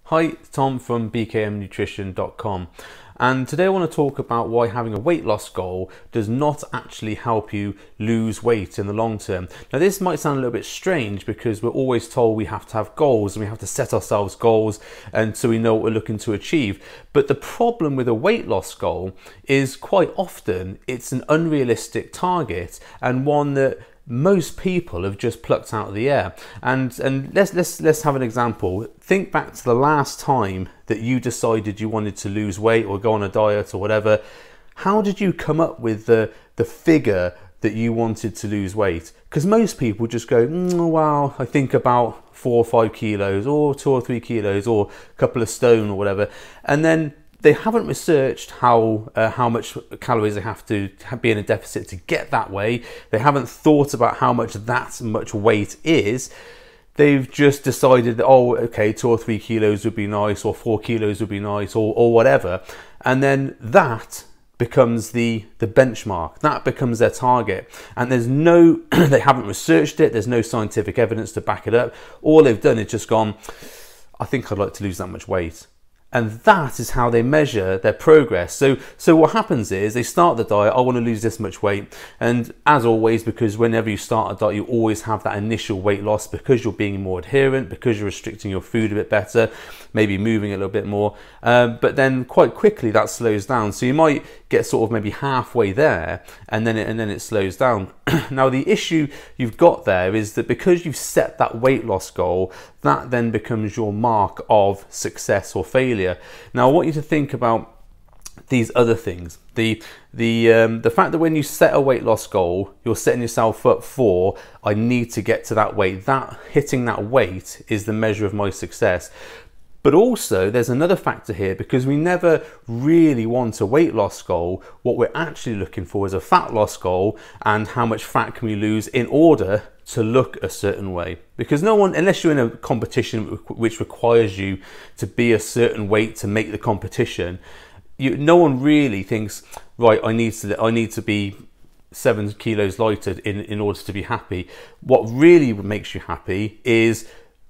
Hi, Tom from bkmnutrition.com, and today I want to talk about why having a weight loss goal does not actually help you lose weight in the long term. Now this might sound a little bit strange because we're always told we have to have goals and we have to set ourselves goals and so we know what we're looking to achieve. But the problem with a weight loss goal is quite often it's an unrealistic target and one that most people have just plucked out of the air. And let's have an example. Think back to the last time that you decided you wanted to lose weight or go on a diet or whatever. How did you come up with the figure that you wanted to lose weight? Because most people just go, wow, I think about 4 or 5 kilos or 2 or 3 kilos or a couple of stone or whatever, and then they haven't researched how much calories they have to be in a deficit to get that way. They haven't thought about how much that much weight is. They've just decided that, oh, okay, 2 or 3 kilos would be nice, or 4 kilos would be nice, or whatever. And then that becomes the benchmark. That becomes their target. And there's no, they haven't researched it. There's no scientific evidence to back it up. All they've done is just gone, I think I'd like to lose that much weight. And that is how they measure their progress. So what happens is they start the diet, I want to lose this much weight. And as always, because whenever you start a diet, you always have that initial weight loss because you're being more adherent, because you're restricting your food a bit better, maybe moving a little bit more. But then quite quickly that slows down. So you might get sort of maybe halfway there and then it slows down. Now the issue you've got there is that because you've set that weight loss goal, that then becomes your mark of success or failure. Now I want you to think about these other things. The fact that when you set a weight loss goal, you're setting yourself up for, I need to get to that weight. That hitting that weight is the measure of my success. But also there's another factor here, because we never really want a weight loss goal. What we're actually looking for is a fat loss goal, and how much fat can we lose in order to look a certain way. Because no one, unless you're in a competition which requires you to be a certain weight to make the competition, no one really thinks, right, I need to be 7 kilos lighter in order to be happy. What really makes you happy is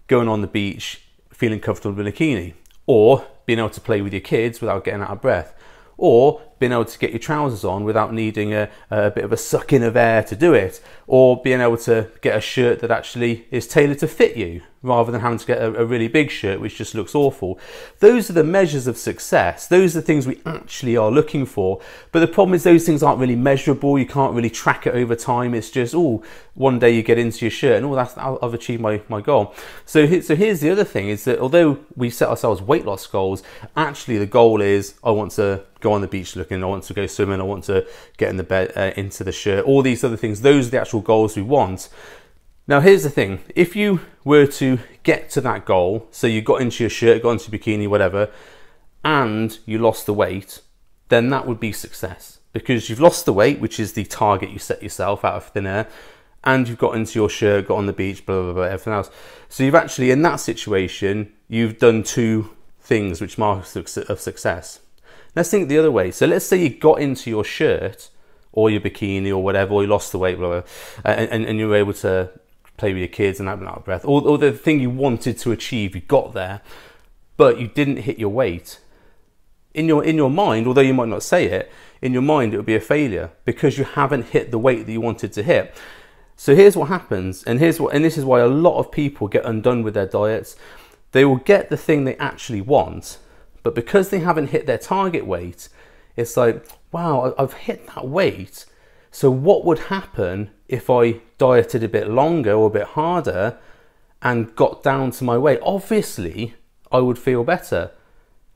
going on the beach, feeling comfortable in a bikini, or being able to play with your kids without getting out of breath, or being able to get your trousers on without needing a bit of a suck in of air to do it, or being able to get a shirt that actually is tailored to fit you rather than having to get a really big shirt which just looks awful. Those are the measures of success. Those are the things we actually are looking for. But the problem is those things aren't really measurable. You can't really track it over time. It's just, oh, one day you get into your shirt and, oh, I've achieved my goal. So here's the other thing, is that although we set ourselves weight loss goals, actually the goal is, I want to go on the beach looking, I want to go swimming, I want to get in the bed, into the shirt, all these other things. Those are the actual goals we want. Now here's the thing, if you were to get to that goal, so you got into your shirt, got into your bikini, whatever, and you lost the weight, then that would be success. Because you've lost the weight, which is the target you set yourself out of thin air, and you've got into your shirt, got on the beach, blah, blah, blah, everything else. So you've actually, in that situation, you've done 2 things which marks of success. Let's think the other way. So let's say you got into your shirt or your bikini or whatever, or you lost the weight, blah, blah, and you were able to play with your kids and have an out of breath, or the thing you wanted to achieve, you got there, but you didn't hit your weight. In your mind, although you might not say it, in your mind it would be a failure because you haven't hit the weight that you wanted to hit. So here's what happens, and this is why a lot of people get undone with their diets. They will get the thing they actually want, but because they haven't hit their target weight, it's like, wow, I've hit that weight. So what would happen if I dieted a bit longer or a bit harder and got down to my weight? Obviously, I would feel better.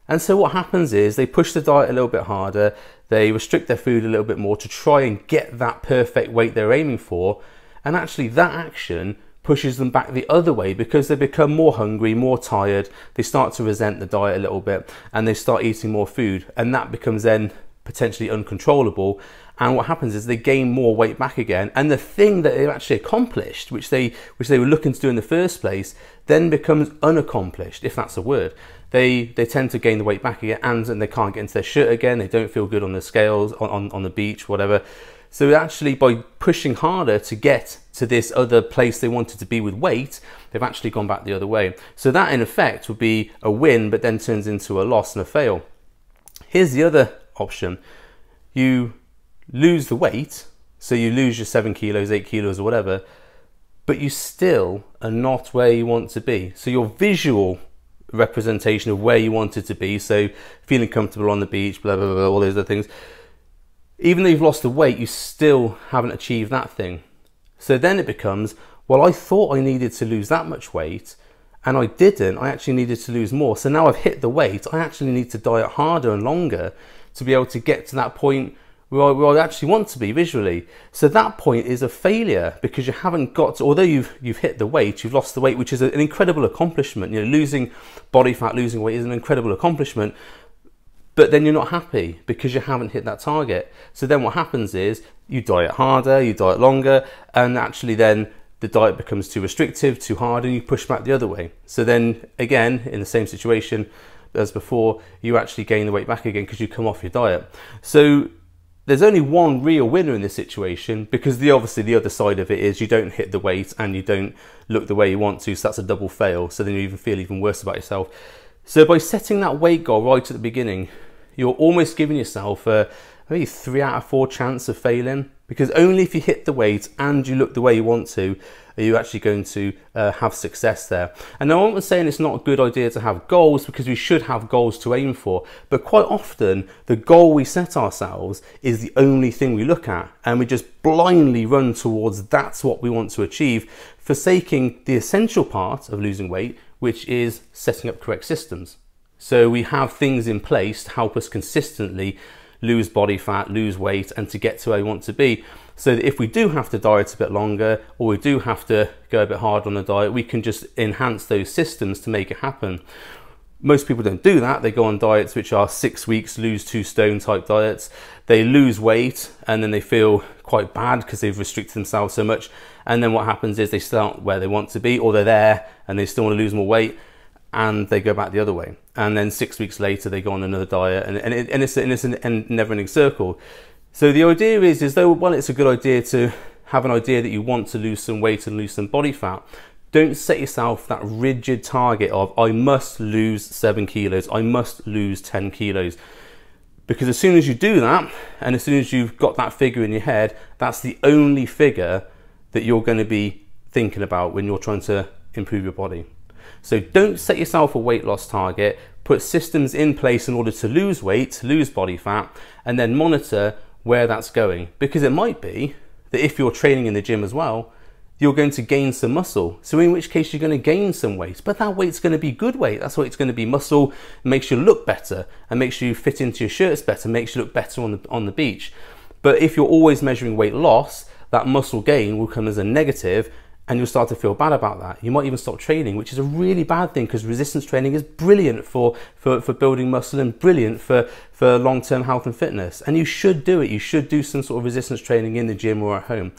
And so what happens is they push the diet a little bit harder, they restrict their food a little bit more to try and get that perfect weight they're aiming for. And actually that action pushes them back the other way because they become more hungry, more tired, they start to resent the diet a little bit, and they start eating more food, and that becomes then potentially uncontrollable. And what happens is they gain more weight back again, and the thing that they've actually accomplished, which they were looking to do in the first place, then becomes unaccomplished, if that's a word. They tend to gain the weight back again, and they can't get into their shirt again, they don't feel good on the scales, on the beach, whatever. So actually, by pushing harder to get to this other place they wanted to be with weight, they've actually gone back the other way. So that in effect would be a win, but then turns into a loss and a fail. Here's the other option. You lose the weight, so you lose your 7 kilos, 8 kilos or whatever, but you still are not where you want to be. So your visual representation of where you wanted to be, so feeling comfortable on the beach, blah, blah, blah, all those other things, even though you've lost the weight, you still haven't achieved that thing. So then it becomes, well, I thought I needed to lose that much weight, and I didn't. I actually needed to lose more. So now I've hit the weight, I actually need to diet harder and longer to be able to get to that point where I actually want to be visually. So that point is a failure, because you haven't got to, although you've hit the weight, you've lost the weight, which is an incredible accomplishment. You know, losing body fat, losing weight is an incredible accomplishment, but then you're not happy because you haven't hit that target. So then what happens is you diet harder, you diet longer, and actually then the diet becomes too restrictive, too hard, and you push back the other way. So then again, in the same situation as before, you actually gain the weight back again because you come off your diet. So there's only one real winner in this situation, because obviously the other side of it is you don't hit the weight and you don't look the way you want to, so that's a double fail. So then you even feel even worse about yourself. So by setting that weight goal right at the beginning, you're almost giving yourself a maybe 3 out of 4 chance of failing, because only if you hit the weight and you look the way you want to are you actually going to have success there. And now I'm not saying it's not a good idea to have goals, because we should have goals to aim for, but quite often the goal we set ourselves is the only thing we look at, and we just blindly run towards that's what we want to achieve, forsaking the essential part of losing weight, which is setting up correct systems. So we have things in place to help us consistently lose body fat, lose weight, and to get to where we want to be. So that if we do have to diet a bit longer, or we do have to go a bit hard on the diet, we can just enhance those systems to make it happen. Most people don't do that. They go on diets which are 6 weeks, lose 2 stone type diets. They lose weight and then they feel quite bad because they've restricted themselves so much. And then what happens is they start where they want to be, or they're there and they still want to lose more weight, and they go back the other way. And then 6 weeks later, they go on another diet, and it's a never-ending circle. So the idea is though, well, it's a good idea to have an idea that you want to lose some weight and lose some body fat. Don't set yourself that rigid target of, I must lose 7 kilos, I must lose 10 kilos. Because as soon as you do that, and as soon as you've got that figure in your head, that's the only figure that you're going to be thinking about when you're trying to improve your body. So don't set yourself a weight loss target, put systems in place in order to lose weight, lose body fat, and then monitor where that's going. Because it might be that if you're training in the gym as well, you're going to gain some muscle. So in which case you're going to gain some weight, but that weight's going to be good weight. That's why it's going to be muscle. It makes you look better and makes you fit into your shirts better, makes you look better on the beach. But if you're always measuring weight loss, that muscle gain will come as a negative, and you'll start to feel bad about that. You might even stop training, which is a really bad thing, because resistance training is brilliant for building muscle and brilliant for long-term health and fitness. And you should do it. You should do some sort of resistance training in the gym or at home.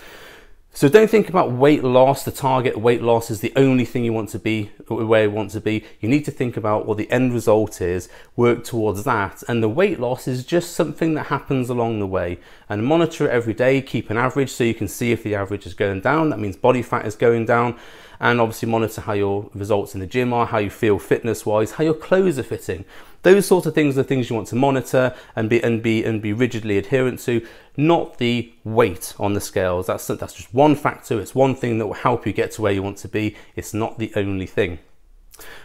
So don't think about weight loss, the target weight loss is the only thing you want to be, where you want to be. You need to think about what the end result is, work towards that, and the weight loss is just something that happens along the way. And monitor it every day, keep an average so you can see if the average is going down, that means body fat is going down, and obviously monitor how your results in the gym are, how you feel fitness-wise, how your clothes are fitting. Those sorts of things are things you want to monitor and be rigidly adherent to, not the weight on the scales. That's just one factor. It's one thing that will help you get to where you want to be. It's not the only thing.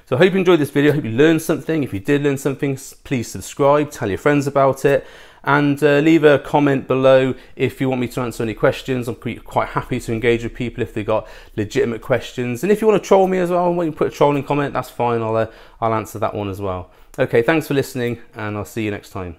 So I hope you enjoyed this video. I hope you learned something. If you did learn something, please subscribe, tell your friends about it, and leave a comment below if you want me to answer any questions. I'm quite happy to engage with people if they've got legitimate questions. And if you want to troll me as well, when you put a trolling comment, that's fine. I'll answer that one as well. Okay, thanks for listening, and I'll see you next time.